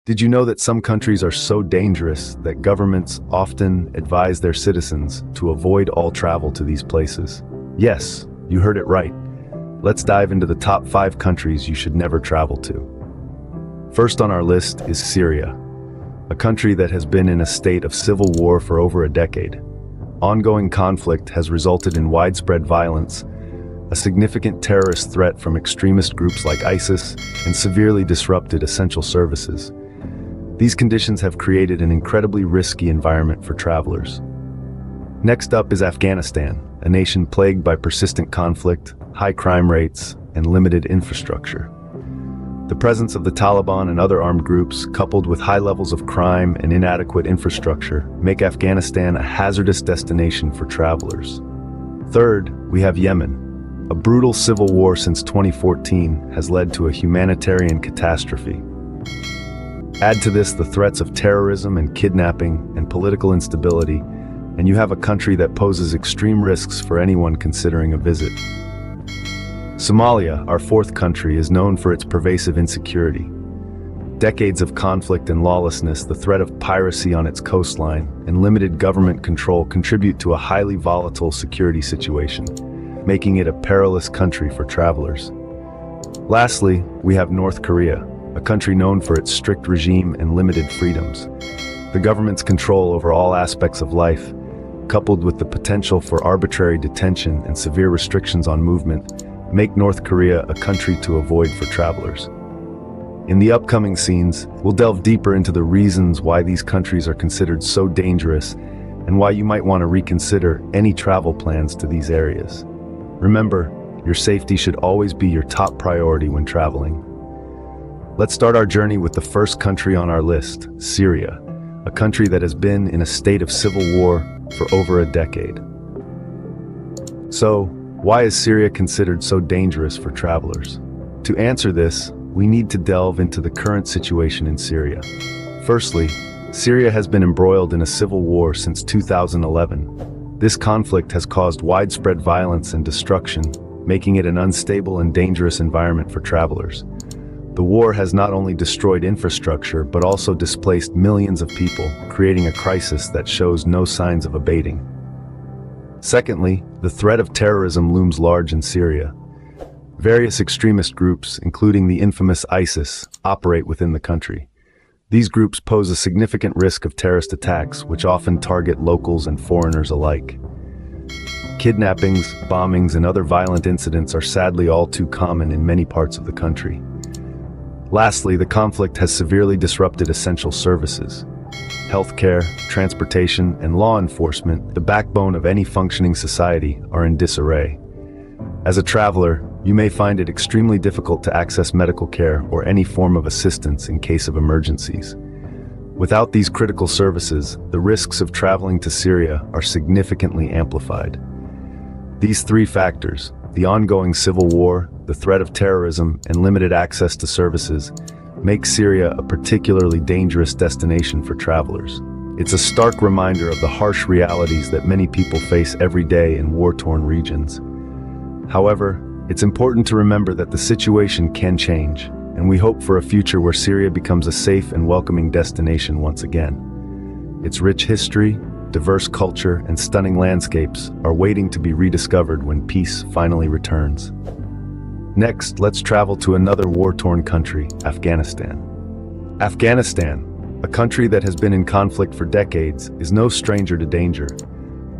Did you know that some countries are so dangerous that governments often advise their citizens to avoid all travel to these places? Yes, you heard it right. Let's dive into the top 5 countries you should never travel to. First on our list is Syria, a country that has been in a state of civil war for over a decade. Ongoing conflict has resulted in widespread violence, a significant terrorist threat from extremist groups like ISIS, and severely disrupted essential services. These conditions have created an incredibly risky environment for travelers. Next up is Afghanistan, a nation plagued by persistent conflict, high crime rates, and limited infrastructure. The presence of the Taliban and other armed groups, coupled with high levels of crime and inadequate infrastructure, make Afghanistan a hazardous destination for travelers. Third, we have Yemen. A brutal civil war since 2014 has led to a humanitarian catastrophe. Add to this the threats of terrorism and kidnapping and political instability, and you have a country that poses extreme risks for anyone considering a visit. Somalia, our fourth country, is known for its pervasive insecurity. Decades of conflict and lawlessness, the threat of piracy on its coastline, and limited government control contribute to a highly volatile security situation, making it a perilous country for travelers. Lastly, we have North Korea, a country known for its strict regime and limited freedoms. The government's control over all aspects of life, coupled with the potential for arbitrary detention and severe restrictions on movement, make North Korea a country to avoid for travelers. In the upcoming scenes, we'll delve deeper into the reasons why these countries are considered so dangerous and why you might want to reconsider any travel plans to these areas. Remember, your safety should always be your top priority when traveling. Let's start our journey with the first country on our list, Syria, a country that has been in a state of civil war for over a decade. So, why is Syria considered so dangerous for travelers? To answer this, we need to delve into the current situation in Syria. Firstly, Syria has been embroiled in a civil war since 2011. This conflict has caused widespread violence and destruction, making it an unstable and dangerous environment for travelers. The war has not only destroyed infrastructure, but also displaced millions of people, creating a crisis that shows no signs of abating. Secondly, the threat of terrorism looms large in Syria. Various extremist groups, including the infamous ISIS, operate within the country. These groups pose a significant risk of terrorist attacks, which often target locals and foreigners alike. Kidnappings, bombings, and other violent incidents are sadly all too common in many parts of the country. Lastly, the conflict has severely disrupted essential services. Healthcare, transportation, and law enforcement, the backbone of any functioning society, are in disarray. As a traveler, you may find it extremely difficult to access medical care or any form of assistance in case of emergencies. Without these critical services, the risks of traveling to Syria are significantly amplified. These 3 factors, the ongoing civil war, the threat of terrorism, and limited access to services, make Syria a particularly dangerous destination for travelers. It's a stark reminder of the harsh realities that many people face every day in war-torn regions. However, it's important to remember that the situation can change, and we hope for a future where Syria becomes a safe and welcoming destination once again. Its rich history, diverse culture, and stunning landscapes are waiting to be rediscovered when peace finally returns. Next, let's travel to another war-torn country, Afghanistan. Afghanistan, a country that has been in conflict for decades, is no stranger to danger.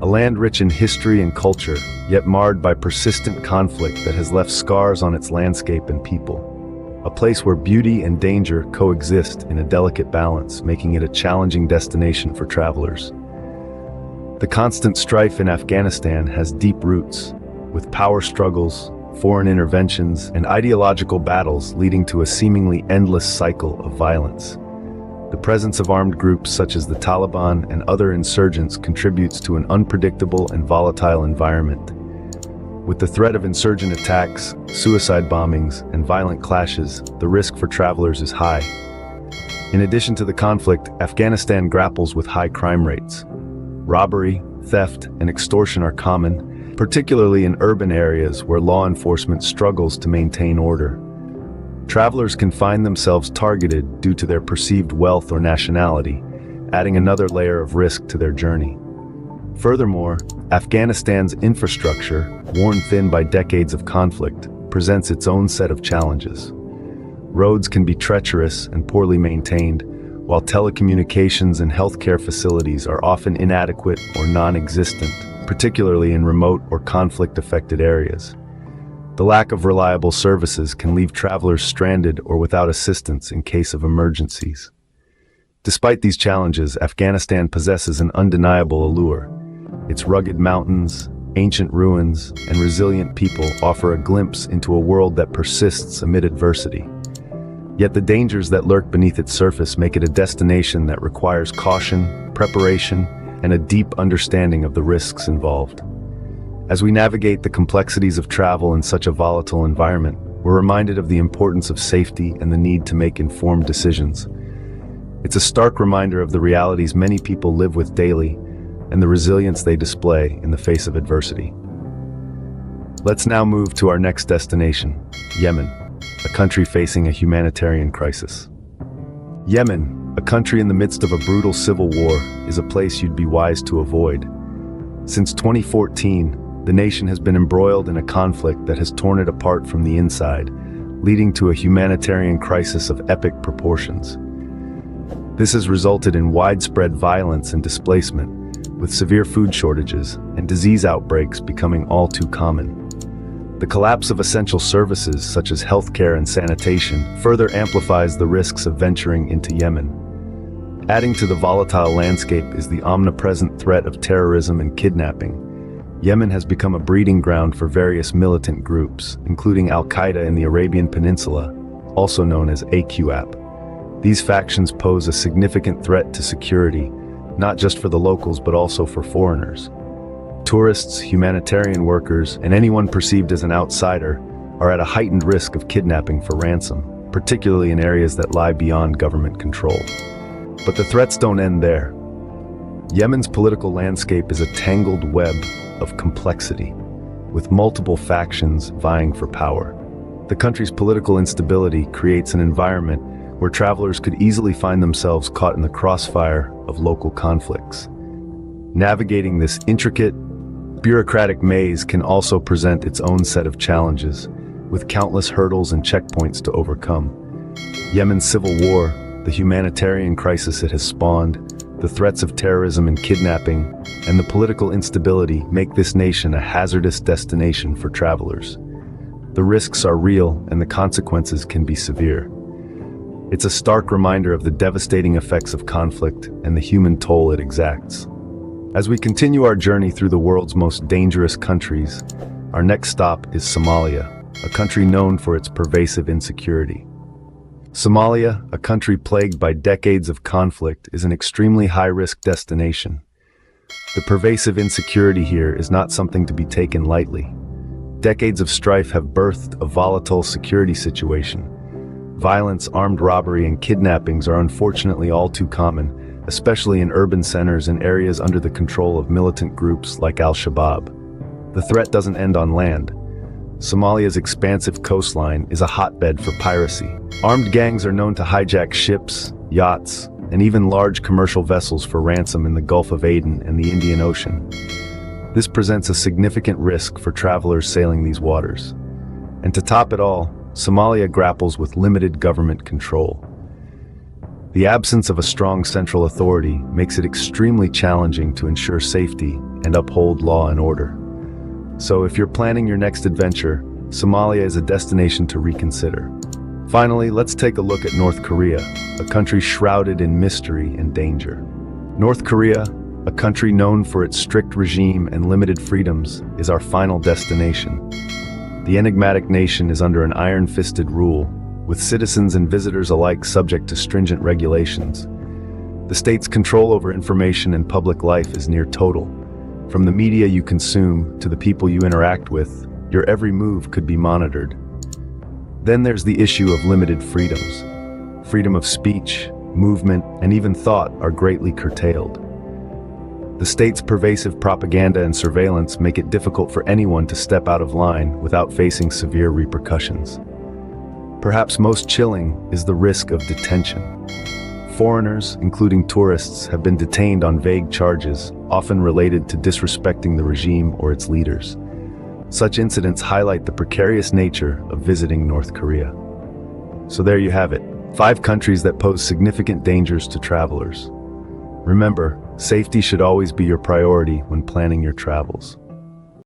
A land rich in history and culture, yet marred by persistent conflict that has left scars on its landscape and people. A place where beauty and danger coexist in a delicate balance, making it a challenging destination for travelers. The constant strife in Afghanistan has deep roots, with power struggles, foreign interventions, and ideological battles leading to a seemingly endless cycle of violence. The presence of armed groups such as the Taliban and other insurgents contributes to an unpredictable and volatile environment. With the threat of insurgent attacks, suicide bombings, and violent clashes, the risk for travelers is high. In addition to the conflict, Afghanistan grapples with high crime rates. Robbery, theft, and extortion are common, particularly in urban areas where law enforcement struggles to maintain order. travelers can find themselves targeted due to their perceived wealth or nationality, adding another layer of risk to their journey. Furthermore, Afghanistan's infrastructure, worn thin by decades of conflict, presents its own set of challenges. Roads can be treacherous and poorly maintained, while telecommunications and healthcare facilities are often inadequate or non-existent, particularly in remote or conflict-affected areas. The lack of reliable services can leave travelers stranded or without assistance in case of emergencies. Despite these challenges, Afghanistan possesses an undeniable allure. Its rugged mountains, ancient ruins, and resilient people offer a glimpse into a world that persists amid adversity. Yet the dangers that lurk beneath its surface make it a destination that requires caution, preparation, and a deep understanding of the risks involved. As we navigate the complexities of travel in such a volatile environment, we're reminded of the importance of safety and the need to make informed decisions. It's a stark reminder of the realities many people live with daily and the resilience they display in the face of adversity. Let's now move to our next destination, Yemen, a country facing a humanitarian crisis. Yemen, a country in the midst of a brutal civil war, is a place you'd be wise to avoid. Since 2014, the nation has been embroiled in a conflict that has torn it apart from the inside, leading to a humanitarian crisis of epic proportions. This has resulted in widespread violence and displacement, with severe food shortages and disease outbreaks becoming all too common. The collapse of essential services such as healthcare and sanitation further amplifies the risks of venturing into Yemen. Adding to the volatile landscape is the omnipresent threat of terrorism and kidnapping. Yemen has become a breeding ground for various militant groups, including Al-Qaeda in the Arabian Peninsula, also known as AQAP. These factions pose a significant threat to security, not just for the locals but also for foreigners. Tourists, humanitarian workers, and anyone perceived as an outsider are at a heightened risk of kidnapping for ransom, particularly in areas that lie beyond government control. But the threats don't end there. Yemen's political landscape is a tangled web of complexity, with multiple factions vying for power. The country's political instability creates an environment where travelers could easily find themselves caught in the crossfire of local conflicts. Navigating this intricate, bureaucratic maze can also present its own set of challenges, with countless hurdles and checkpoints to overcome. Yemen's civil war, the humanitarian crisis it has spawned, the threats of terrorism and kidnapping, and the political instability make this nation a hazardous destination for travelers. The risks are real and the consequences can be severe. It's a stark reminder of the devastating effects of conflict and the human toll it exacts. As we continue our journey through the world's most dangerous countries, our next stop is Somalia, a country known for its pervasive insecurity. Somalia, a country plagued by decades of conflict, is an extremely high-risk destination. The pervasive insecurity here is not something to be taken lightly. Decades of strife have birthed a volatile security situation. Violence, armed robbery, and kidnappings are unfortunately all too common, especially in urban centers and areas under the control of militant groups like Al-Shabaab. The threat doesn't end on land. Somalia's expansive coastline is a hotbed for piracy. Armed gangs are known to hijack ships, yachts, and even large commercial vessels for ransom in the Gulf of Aden and the Indian Ocean. This presents a significant risk for travelers sailing these waters. And to top it all, Somalia grapples with limited government control. The absence of a strong central authority makes it extremely challenging to ensure safety and uphold law and order. So if you're planning your next adventure, Somalia is a destination to reconsider. Finally, let's take a look at North Korea, a country shrouded in mystery and danger. North Korea, a country known for its strict regime and limited freedoms, is our final destination. The enigmatic nation is under an iron-fisted rule, with citizens and visitors alike subject to stringent regulations. The state's control over information and public life is near total. From the media you consume to the people you interact with, your every move could be monitored. Then there's the issue of limited freedoms. Freedom of speech, movement, and even thought are greatly curtailed. The state's pervasive propaganda and surveillance make it difficult for anyone to step out of line without facing severe repercussions. Perhaps most chilling is the risk of detention. Foreigners, including tourists, have been detained on vague charges, often related to disrespecting the regime or its leaders. Such incidents highlight the precarious nature of visiting North Korea. So there you have it, 5 countries that pose significant dangers to travelers. Remember, safety should always be your priority when planning your travels.